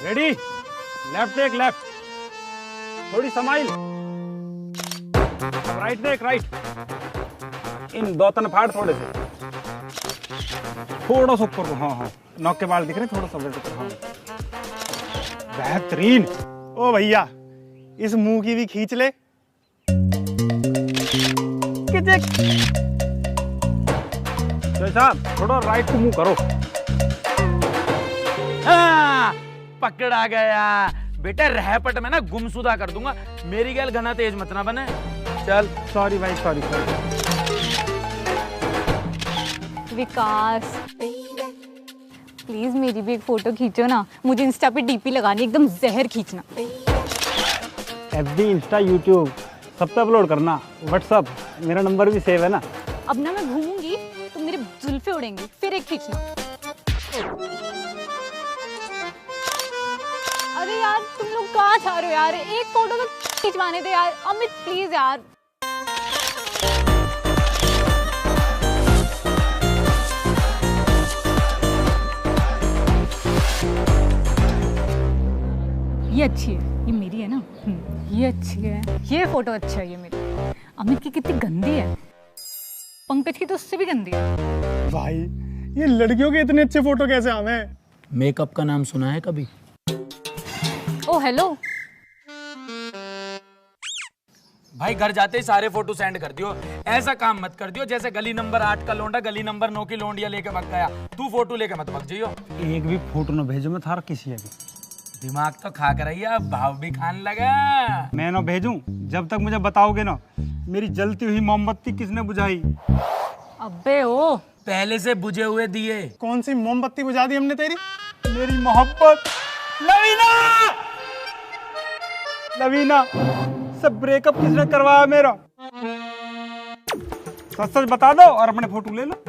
Ready, left देख left, थोड़ी समाइल, राइट देख राइट, इन दो तन फाड़ थोड़े से, थोड़ा सा ऊपर को, हाँ हाँ, नौक के बाल दिख रहे, थोड़ा सा ऊपर, हाँ बेहतरीन। ओ भैया, इस मुंह की भी खींच ले। साहब थोड़ा राइट को मुंह करो। हाँ, पकड़ा गया बेटा, रहपट में ना गुमशुदा कर दूंगा। मेरी गैल घना तेज मत ना बने। चल। सॉरी भाई, सॉरी सॉरी। विकास प्लीज मेरी भी एक फोटो खींचो ना, मुझे इंस्टा पे डीपी लगानी, एकदम जहर खींचना। एफबी, इंस्टा, यूट्यूब सब पे अपलोड करना। व्हाट्सअप मेरा नंबर भी सेव है ना। अब ना मैं घूमूंगी तो मेरे जुल्फे उड़ेंगी, फिर एक खींचना। अरे यार तुम लोग कहाँ जा रहे हो यार, एक फोटो तो खिंचवाने दे यार। अमित प्लीज यार। ये अच्छी है, ये मेरी है ना। ये अच्छी है, ये फोटो अच्छा है, ये मेरी। अमित की कितनी गंदी है, पंकज की तो उससे भी गंदी है। भाई ये लड़कियों के इतने अच्छे फोटो कैसे आवे हैं? मेकअप का नाम सुना है कभी? ओ हेलो भाई, घर जाते ही सारे फोटो सेंड कर दियो। ऐसा काम मत कर दियो जैसे गली नंबर 8 का लोंडा गली नंबर 9 की लोंडिया लेके भाग गया। तू फोटो लेके मत भाग जाइयो। एक भी फोटो न भेजो मैं थारा किसी अभी। दिमाग तो खा कर रही है, भाव भी खाने लगा। मैं ना भेजूं जब तक मुझे बताओगे ना मेरी जलती हुई मोमबत्ती किसने बुझाई। अबे ओ, पहले से बुझे हुए दिए। कौन सी मोमबत्ती बुझा दी हमने तेरी? मेरी मोहब्बत। लवीना, लवीना सब ब्रेकअप किसने करवाया मेरा? सच सच बता दो और अपने फोटो ले लो।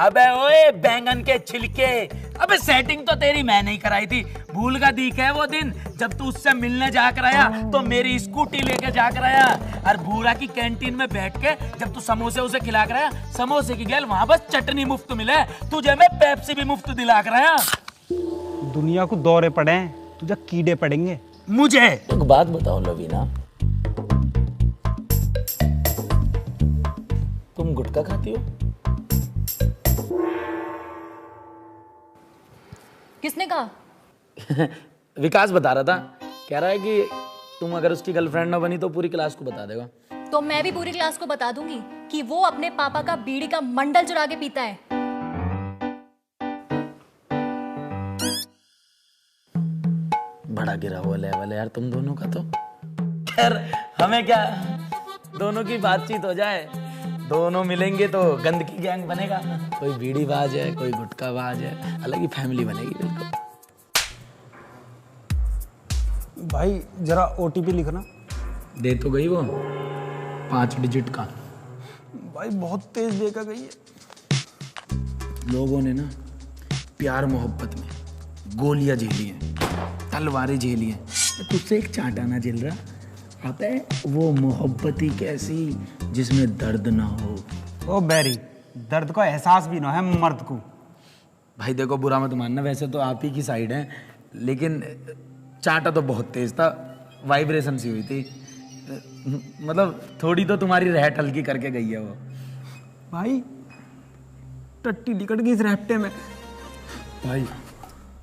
अबे ओए बैंगन के छिलके, अबे सेटिंग तो तेरी मैं नहीं कराई थी। भूल का दीख है वो दिन जब तू उससे मिलने जाकर आया तो मेरी स्कूटी लेके जाकर आया, और भूरा की कैंटीन में बैठ के जब तू समोसे उसे खिला कर आया, समोसे की गैल वहां बस चटनी मुफ्त मिले, तुझे मैं पेप्सी भी मुफ्त दिला कर आया। दुनिया को दौरे पड़े हैं, तुझे कीड़े पड़ेंगे। मुझे एक बात बताओ लवीना, तुम गुटखा खाती हो? किसने कहा? विकास बता रहा था, कह रहा है कि तुम अगर उसकी गर्लफ्रेंड न बनी तो पूरी क्लास को बता देगा। तो मैं भी पूरी क्लास को बता दूंगी कि वो अपने पापा का बीड़ी का मंडल चुरा के पीता है। बड़ा गिरा हुआ लेवल है यार तुम दोनों का। तो खैर हमें क्या, दोनों की बातचीत हो जाए, दोनों मिलेंगे तो गंद की गैंग बनेगा। कोई बीड़ी बाज है, कोई गुटखा बाज है, अलग ही फैमिली बनेगी बिल्कुल। भाई जरा ओटीपी लिखना। दे तो गई वो 5 डिजिट का। भाई बहुत तेज देखा गई है। लोगों ने ना प्यार मोहब्बत में गोलियां झेली हैं, तलवारें झेली हैं, तुझसे एक चांटा ना झेल रहा। आता है वो मोहब्बत ही कैसी जिसमें दर्द ना हो। ओ बैरी, दर्द का एहसास भी ना है मर्द को। भाई देखो, बुरा मत मानना, वैसे तो आप ही की साइड है, लेकिन चांटा तो बहुत तेज था, वाइब्रेशन सी हुई थी। मतलब थोड़ी तो तुम्हारी रहट हल्की करके गई है वो। भाई टट्टी निकट गई इस रैप्टे में। भाई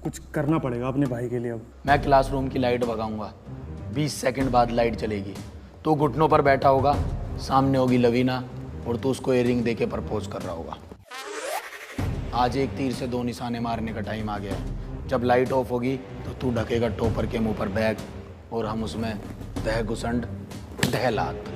कुछ करना पड़ेगा अपने भाई के लिए अब। मैं क्लासरूम की लाइट भगाऊंगा, 20 सेकंड बाद लाइट चलेगी, तू घुटनों पर बैठा होगा, सामने होगी लवीना और तू उसको इयररिंग देके प्रपोज कर रहा होगा। आज एक तीर से 2 निशाने मारने का टाइम आ गया है। जब लाइट ऑफ होगी तो तू ढकेगा टोपर के मुंह पर बैग, और हम उसमें दह घुसंड दह लात।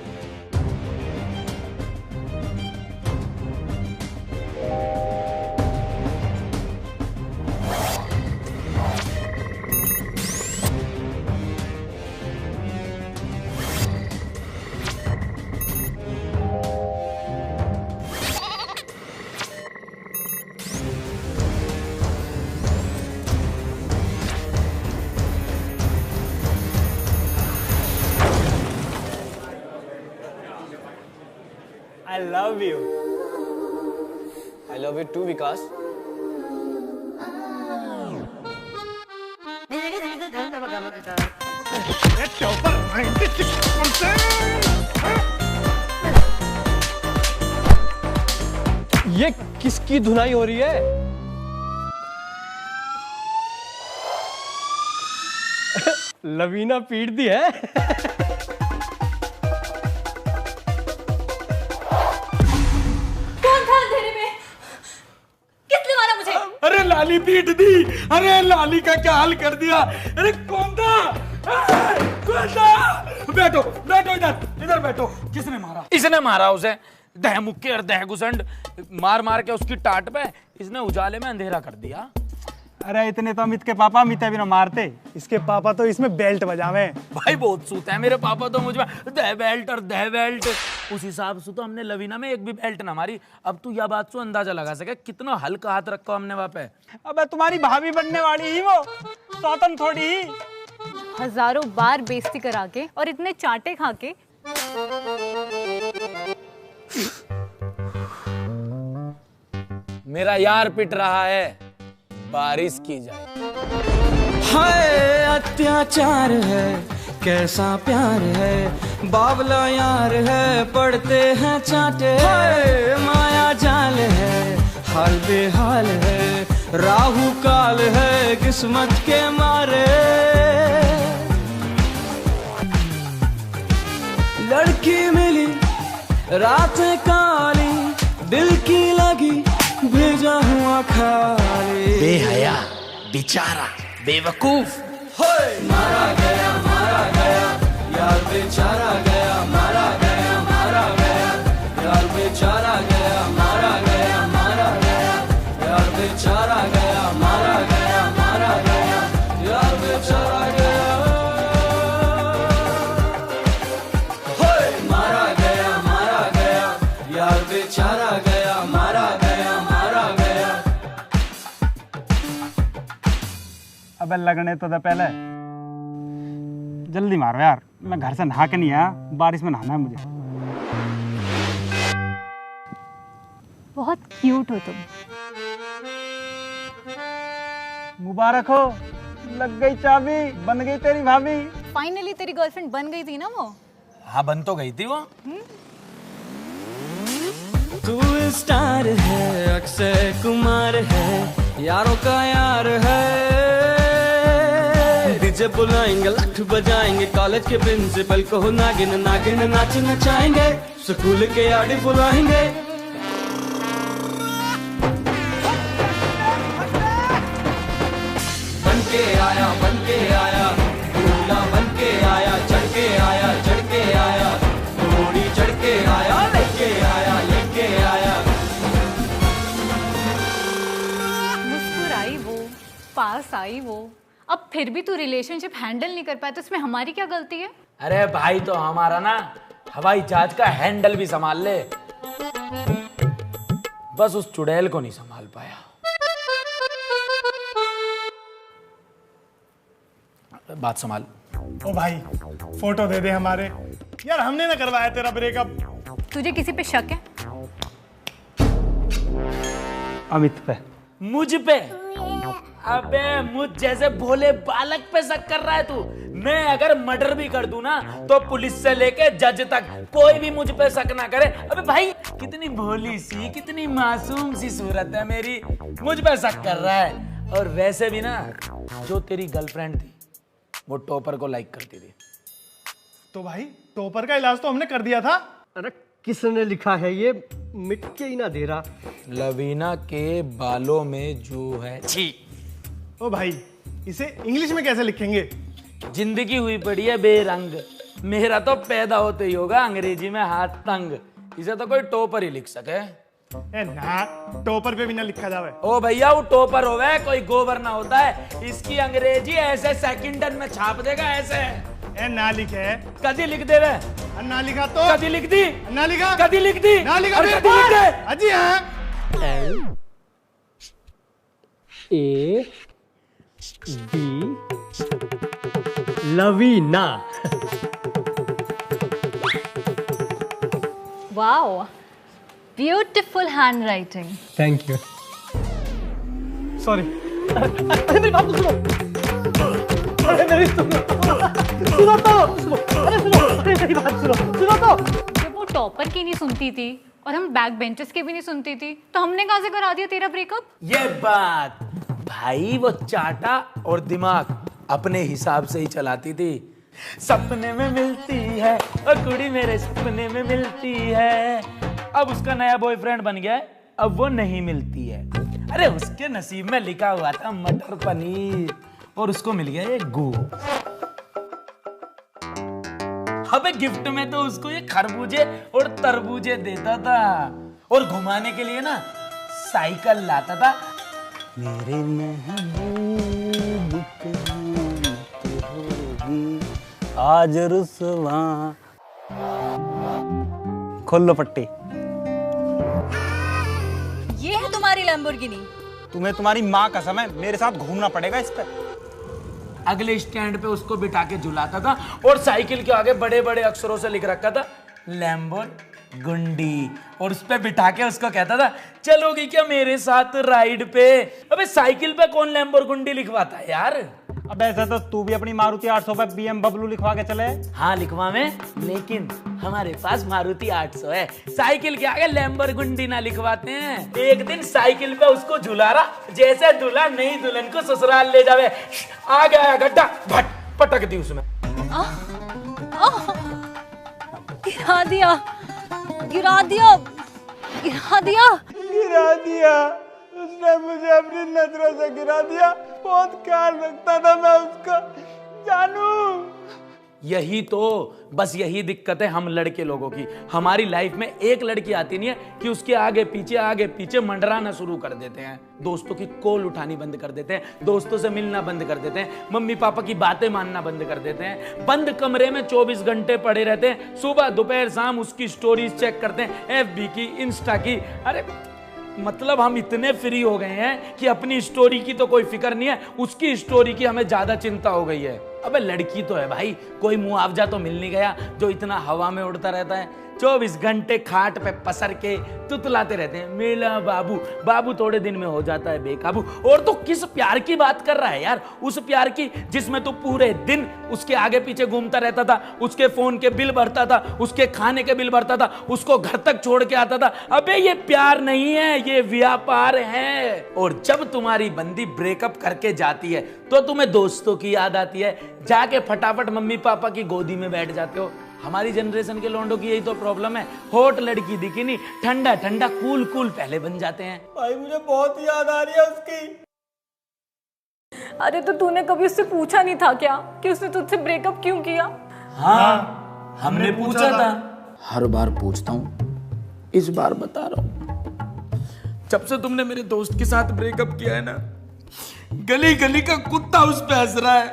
I love you. I love you too, Vikas. इसके ऊपर 96%। ये किसकी धुनाई हो रही है? लवीना पीट दी है। कौन था अंधेरे में? किसने मारा मुझे? अरे लाली पीट दी। अरे लाली का क्या हाल कर दिया। अरे कौन था? कौन था? बैठो बैठो, इधर इधर बैठो। किसने मारा? इसने मारा उसे। दह मुक्के और दह घुसंड मार मार के उसकी टाट पे इसने उजाले में अंधेरा कर दिया। अरे इतने तो अमित के पापा अमित भी ना मारते। इसके पापा तो इसमें बेल्ट बजावे। भाई बहुत सूत है मेरे पापा तो मुझ में दह बेल्ट और दह बेल्ट। उस हिसाब से तो हमने लवीना में एक भी बेल्ट ना मारी। अब तू यह बात से अंदाजा लगा सके कितना हल्का हाथ रखा हमने वहां पे। अबे तुम्हारी भाभी बनने वाली ही वो, सौतन थोड़ी ही। हजारों बार बेइज्जती करा के और इतने चांटे खा के मेरा यार पिट रहा है, बारिश की जाए। हाय अत्याचार है, कैसा प्यार है, बावला यार है, पढ़ते हैं चाटे। हाय माया जाल है, हाल बेहाल है, राहु काल है, किस्मत के मारे। लड़की मिली रात काली, दिल की लगी भेजा हुआ खाली। बेहया, बेचारा, बेवकूफ। मारा गया यार बेचारा गया, मारा गया यार बेचारा गया, मारा गया यार बेचारा गया, मारा गया यार बेचारा गया। मारा गया यार बेचारा गया, मारा गया। अबे लगने तो दे पहले, जल्दी मारो यार। मैं घर से नहा के नहीं आया, बारिश में नहाना है मुझे। बहुत क्यूट हो तुम। मुबारक हो, लग गई चाबी, बन गई तेरी भाभी। फाइनली तेरी गर्लफ्रेंड बन गई थी ना वो। हाँ बन तो गई थी वो। तू स्टार है, अक्षय कुमार है, यारों का यार है। डीजे बुलाएंगे, लठ बजाएंगे, कॉलेज के प्रिंसिपल को नागिन नागिन नाच नचाएंगे, स्कूल के आड़ी बुलाएंगे। बन के आया, दूल्हा बन के आया, चढ़ के आया, चढ़ के आया, घोड़ी चढ़ के आया, लेके आया, लेके आया। मुस्कुराई वो, पास आई वो, अब फिर भी तू रिलेशनशिप हैंडल नहीं कर पाया तो इसमें हमारी क्या गलती है? अरे भाई तो हमारा ना हवाई जहाज का हैंडल भी संभाल ले, बस उस चुड़ैल को नहीं संभाल पाया। बात संभाल। ओ भाई फोटो दे दे हमारे यार, हमने ना करवाया तेरा ब्रेकअप। तुझे किसी पे शक है? अमित पे। मुझ पे? अबे मुझ जैसे भोले बालक पे शक कर रहा है तू? मैं अगर मर्डर भी कर दूं ना तो पुलिस से लेके जज तक कोई भी मुझ पे शक ना करे। अबे भाई कितनी भोली सी, कितनी मासूम सी सूरत है मेरी, मुझ पे शक कर रहा है। और वैसे भी ना जो तेरी गर्लफ्रेंड थी वो टॉपर को लाइक करती थी। तो भाई टॉपर का इलाज तो हमने कर दिया था। अरे किसने लिखा है ये, मिट के ही ना दे रहा। लवीना के बालों में जो है छी। ओ भाई इसे इंग्लिश में कैसे लिखेंगे? जिंदगी हुई पड़ी है बेरंग, मेरा तो पैदा होते ही होगा अंग्रेजी में हाथ तंग। इसे तो कोई टॉपर ही लिख सके। ए ना, टॉपर पे भी ना लिखा जावे। ओ भैया वो टॉपर होवे, कोई गोबर ना होता है। इसकी अंग्रेजी ऐसे सेकंडन में छाप देगा ऐसे। ए ना लिखे, कदी लिख देवे। ना लिखा तो कदी लिख दी, ना लिखा, कदी लिख दी, ना लिखा, और कदी लिख दे। अजी हाँ। A B Lavina. Wow, beautiful handwriting. Thank you. Sorry. अरे मेरी बात तो सुनो। अरे मेरी सुनो। सुनो तो, सुनो, अरे सुनो, अरे मेरी बात सुनो, सुनो तो। जब वो टॉपर की नहीं सुनती थी और हम बैक बेंचर्स की भी नहीं सुनती थी तो हमने कहाँ से करा दिया तेरा ब्रेकअप? ये बात भाई, वो चाटा और दिमाग अपने हिसाब से ही चलाती थी। सपने में मिलती है और कुड़ी मेरे सपने में मिलती है। अब उसका नया बॉयफ्रेंड बन गया है, अब वो नहीं मिलती है। अरे उसके नसीब में लिखा हुआ था मटर पनीर और उसको मिल गया ये गू। अबे गिफ्ट में तो उसको ये खरबूजे और तरबूजे देता था और घुमाने के लिए ना साइकिल लाता था। मेरे महबूब आज रुसवा। खोल लो पट्टी। ये है तुम्हारी लैम्बोर्गिनी? तुम्हें तुम्हारी माँ कसम है, मेरे साथ घूमना पड़ेगा इस पे। अगले स्टैंड पे उसको बिठा के झुलाता था और साइकिल के आगे बड़े बड़े अक्षरों से लिख रखा था लैम्बोर्गिनी और उस पे बिठा के उसको कहता था चलोगी क्या मेरे साथ राइड पे। अबे साइकिल पे कौन लैम्बोर्गिनी लिखवाता है यार। अब ऐसा तो तू भी अपनी मारुति 800 पे BMW लिखवा के चले। हाँ लिखवा में, लेकिन हमारे पास मारुति 800 है, साइकिल के आगे लैम्बोर्गिनी ना लिखवाते हैं। एक दिन साइकिल पे उसको झुला रहा, जैसे दूल्हा नई दुल्हन को ससुराल ले जावे, आ गया गड्ढा, भट पटक दी उसमें। गिरा दिया, गिरा दिया, गिरा दिया, गिरा दिया। उसने मुझे अपनी नजरों से गिरा दिया। बहुत ख्याल रखता था मैं उसका, जानू। यही तो, बस यही दिक्कत है हम लड़के लोगों की। हमारी लाइफ में एक लड़की आती नहीं है कि उसके आगे पीछे मंडराना शुरू कर देते हैं। दोस्तों की कॉल उठानी बंद कर देते हैं, दोस्तों से मिलना बंद कर देते हैं, मम्मी पापा की बातें मानना बंद कर देते हैं, बंद कमरे में 24 घंटे पड़े रहते हैं, सुबह दोपहर शाम उसकी स्टोरीज चेक करते हैं, FB की, इंस्टा की। अरे मतलब हम इतने फ्री हो गए हैं कि अपनी स्टोरी की तो कोई फिक्र नहीं है, उसकी स्टोरी की हमें ज्यादा चिंता हो गई है। अबे लड़की तो है भाई, कोई मुआवजा तो मिल नहीं गया जो इतना हवा में उड़ता रहता है, 24 घंटे खाट पे पसर के तुतलाते रहते हैं मेला बाबू। बाबू थोड़े दिन में हो जाता है बेकाबू। और तो किस प्यार की बात कर रहा है यार, उस प्यार की जिसमें तो पूरे दिन उसके आगे पीछे घूमता रहता था, उसके फोन के बिल भरता था, उसके खाने के बिल भरता था, उसको घर तक छोड़ के आता था। अबे ये प्यार नहीं है, ये व्यापार है। और जब तुम्हारी बंदी ब्रेकअप करके जाती है तो तुम्हें दोस्तों की याद आती है, जाके फटाफट मम्मी पापा की गोदी में बैठ जाते हो। हमारी जनरेशन के लोंडों की यही तो प्रॉब्लम है, हॉट लड़की दिखी नहीं, ठंडा ठंडा कूल कूल पहले बन जाते हैं। भाई मुझे बहुत याद आ रही है उसकी। अरे तो तूने कभी उससे पूछा नहीं था क्या कि उसने तुझसे ब्रेकअप क्यों किया? हाँ हमने पूछा था। हर बार पूछता हूँ, इस बार बता रहा हूँ। जब से तुमने मेरे दोस्त के साथ ब्रेकअप किया है ना, गली गली का कुत्ता उस पे हंस रहा है।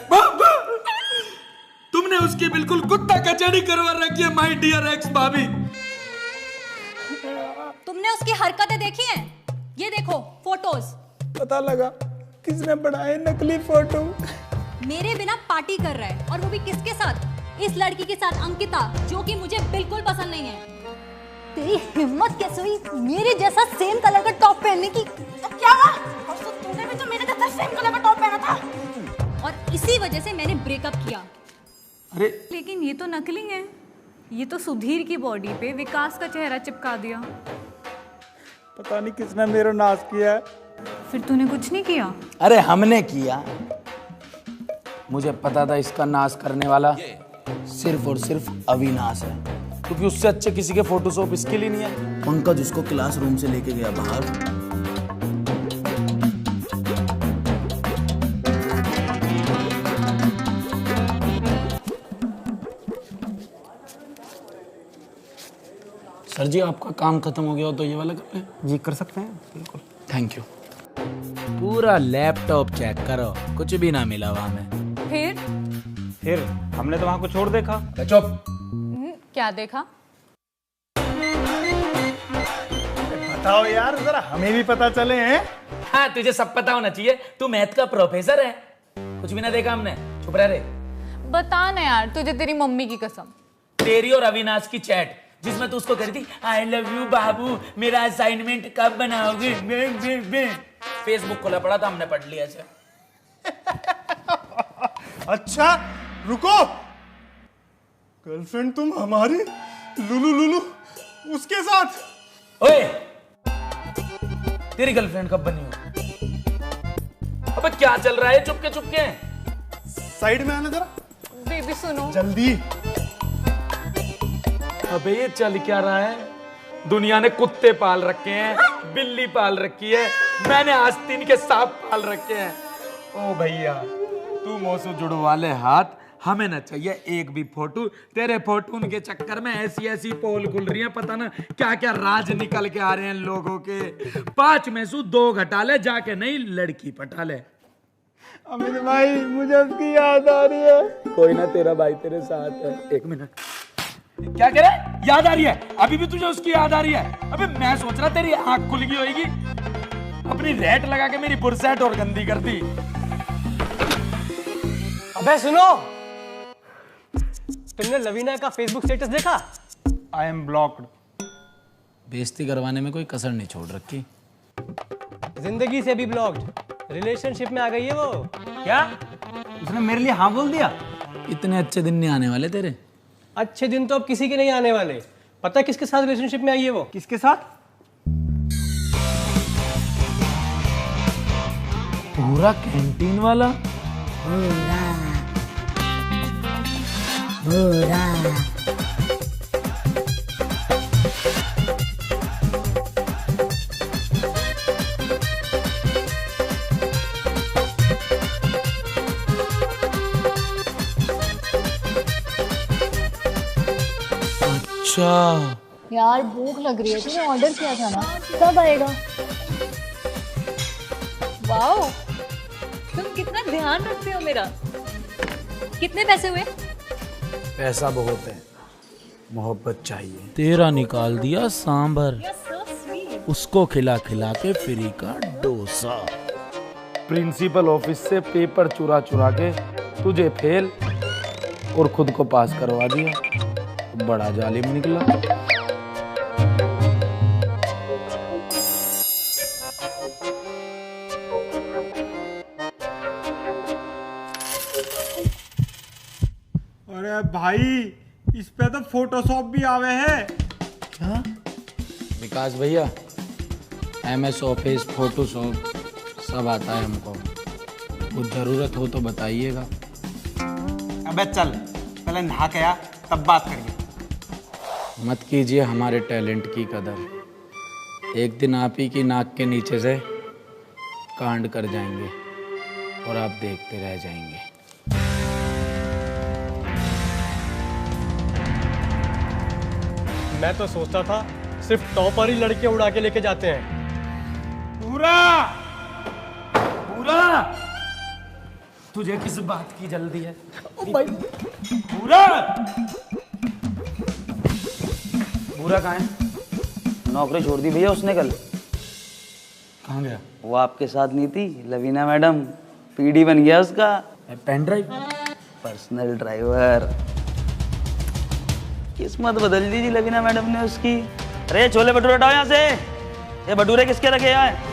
तुमने उसकी बिल्कुल कुत्ता कचड़ी करवा रखी है माय डियर एक्स भाभी। तुमने उसकी हरकतें देखी हैं? ये देखो फोटोज। पता लगा किसने बनाए नकली फोटो। मेरे बिना पार्टी कर रहा है और वो भी किसके साथ? इस लड़की के साथ, अंकिता, जो कि मुझे बिल्कुल पसंद नहीं है। तेरी हिम्मत कैसे हुई मेरे जैसा सेम कलर का टॉप पहनने की? तो क्या हुआ? परसों तूने भी तो मेरे जैसा सेम कलर का टॉप पहना था और इसी वजह से मैंने ब्रेकअप किया। अरे लेकिन ये तो नकली है, ये तो सुधीर की बॉडी पे विकास का चेहरा चिपका दिया। पता नहीं किसने मेरा नाश किया है। फिर तूने कुछ नहीं किया? अरे हमने किया। मुझे पता था इसका नाश करने वाला सिर्फ और सिर्फ अविनाश है, क्योंकि उससे अच्छे किसी के फोटोशॉप इसके लिए नहीं है। पंकज उसको क्लासरूम से लेके गया बाहर। सर जी आपका काम खत्म हो गया हो तो ये वाला कर लें। जी कर सकते हैं, बिल्कुल। Thank you. पूरा लैपटॉप चेक करो, कुछ भी ना मिला वहां में। फिर हमने तो वहां कुछ और देखा। चुप। क्या देखा? बताओ यार जरा, हमें भी पता चले हैं। हाँ तुझे सब पता होना चाहिए, तू मैथ का प्रोफेसर है। कुछ भी ना देखा हमने, चुप रह रे। बता ना यार, तुझे तेरी मम्मी की कसम। तेरी और अविनाश की चैट जिसमें तू उसको कह रही थी आई लव यू बाबू, मेरा असाइनमेंट कब बनाओगे। फेसबुक खोला पड़ा था, हमने पढ़ लिया इसे। अच्छा रुको, गर्लफ्रेंड तुम हमारी? लुलु लुलु उसके साथ? ओए, तेरी गर्लफ्रेंड कब बनी हो? अबे क्या चल रहा है चुपके चुपके? साइड में आना जरा। बेबी सुनो। जल्दी। अबे ये चल क्या रहा है? दुनिया ने कुत्ते पाल रखे हैं, बिल्ली पाल रखी है, मैंने आस्तीन के सांप पाल रखे हैं। ओ भैया, तू मोसू जुड़वा ले हाथ, हमें ना चाहिए एक भी फोटो। तेरे फोटो उनके चक्कर में ऐसी ऐसी पोल खुल रही है, पता ना क्या क्या राज निकल के आ रहे हैं लोगों के। 5 में से 2 घटा ले, जाके नहीं लड़की पटा ले। अमित भाई मुझे उसकी याद आ रही है। कोई ना, तेरा भाई तेरे साथ है। 1 मिनट, क्या कह रहा है? याद आ रही है? अभी भी तुझे उसकी याद आ रही है? अबे मैं सोच रहा तेरी आंख खुल गई होगी। अपनी रेट लगा के मेरी बुरसेट और गंदी कर दी। अबे सुनो, तुमने लवीना का फेसबुक स्टेटस देखा? I am blocked. बेइज्जती करवाने में कोई कसर नहीं छोड़ रखी। जिंदगी से भी ब्लॉक्ड, रिलेशनशिप में आ गई है वो। क्या उसने मेरे लिए हाँ बोल दिया? इतने अच्छे दिन नहीं आने वाले तेरे। अच्छे दिन तो अब किसी के नहीं आने वाले। पता है किसके साथ रिलेशनशिप में आई है वो? किसके साथ? पूरा कैंटीन वाला। अच्छा, यार भूख लग रही है, तूने ऑर्डर किया था ना, कब आएगा? वाओ, तुम कितना ध्यान रखते हो मेरा। कितने पैसे हुए? पैसा बहुत है, मोहब्बत चाहिए। तेरा निकाल दिया सांभर, उसको खिला खिला के फ्री का डोसा। प्रिंसिपल ऑफिस से पेपर चुरा चुरा के तुझे फेल और खुद को पास करवा दिया। बड़ा जालिम निकला। अरे भाई, इस पे तो फोटोशॉप भी आवे है। क्या? विकास भैया, MS ऑफिस, फोटोशॉप सब आता है हमको। कुछ जरूरत हो तो बताइएगा। अबे चल, पहले नहा के आ, तब बात करेंगे। मत कीजिए हमारे टैलेंट की कदर। एक दिन आप ही की नाक के नीचे से कांड कर जाएंगे और आप देखते रह जाएंगे। मैं तो सोचता था सिर्फ टॉपर ही लड़के उड़ा के लेके जाते हैं। पूरा पूरा, तुझे किस बात की जल्दी है? पूरा पूरा कहाँ है? नौकरी छोड़ दी भैया उसने कल। कहाँ गया? वो आपके साथ नहीं थी लवीना मैडम, PD बन गया उसका। Pen drive? Personal driver. किस्मत बदल दी थी लवीना मैडम ने उसकी। अरे छोले भटूरे हटाओ यहाँ से। ये भटूरे किसके रखे यहाँ?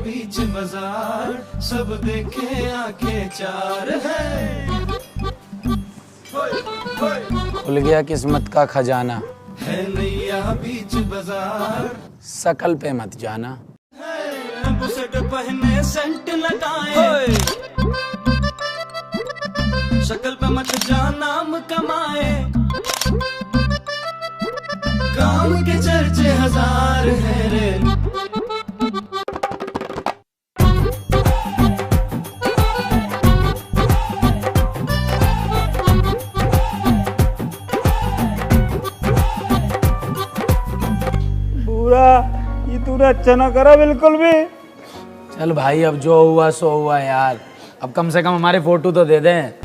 बीच बाजार सब देखे आंखें चार है। खुल गया किस्मत का खजाना, है नैया बीच बाजार। शकल पे मत जाना। बुसेट पहने सेंट लगाए, शक्ल पे मत जा नाम कमाए। काम के चर्चे हजार है रे। ये तूने अच्छा ना करा बिल्कुल भी। चल भाई, अब जो हुआ सो हुआ यार। अब कम से कम हमारे फोटो तो दे दें।